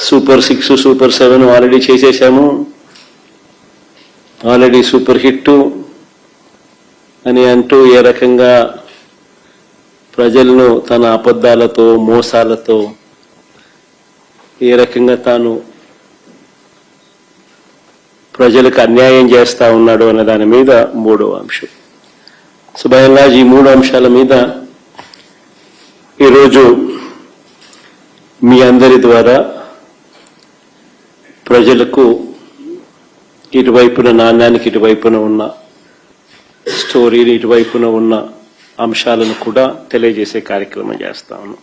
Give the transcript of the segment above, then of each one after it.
Super 6, super 7 already చేసేసాము, already super hit అని అంటూ ఏ రకంగా ప్రజలను తన అబద్ధాలతో మోసాలతో ఏ రకంగా తాను ప్రజలకు అన్యాయం చేస్తా ఉన్నాడు అనే దాని మీద మూడవ అంశం. సుభాయంగా ఈ మూడు అంశాల మీద ఈరోజు మీ అందరి ద్వారా ప్రజలకు ఇటువైపున నాణ్యానికి ఇటువైపున ఉన్న స్టోరీని ఇటువైపున ఉన్న అంశాలను కూడా తెలియజేసే కార్యక్రమం చేస్తా ఉన్నాం.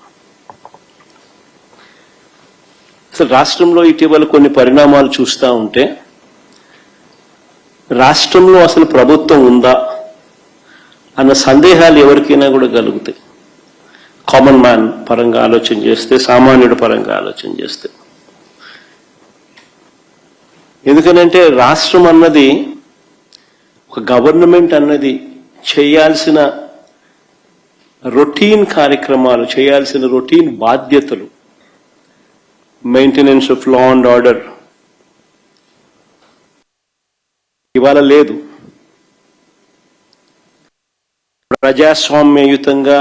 అసలు రాష్ట్రంలో ఇటీవల కొన్ని పరిణామాలు చూస్తూ ఉంటే రాష్ట్రంలో అసలు ప్రభుత్వం ఉందా అన్న సందేహాలు ఎవరికైనా కూడా కలుగుతాయి. కామన్ మ్యాన్ పరంగా ఆలోచన చేస్తే, సామాన్యుడి పరంగా ఆలోచన చేస్తే. ఎందుకనంటే రాష్ట్రం అన్నది, ఒక గవర్నమెంట్ అన్నది చేయాల్సిన రొటీన్ కార్యక్రమాలు, చేయాల్సిన రొటీన్ బాధ్యతలు, maintenance of law and order ఇవాళ లేదు. ప్రజాస్వామ్యయుతంగా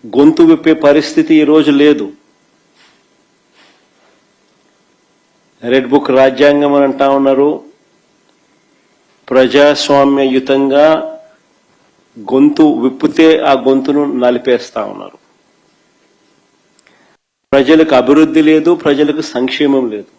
గొంతు విప్పే పరిస్థితి ఈరోజు లేదు. రెడ్ బుక్ రాజ్యాంగం అని అంటా ఉన్నారు. ప్రజాస్వామ్యయుతంగా గొంతు విప్పితే ఆ గొంతును నలిపేస్తా ఉన్నారు. ప్రజలకు అభివృద్ధి లేదు, ప్రజలకు సంక్షేమం లేదు.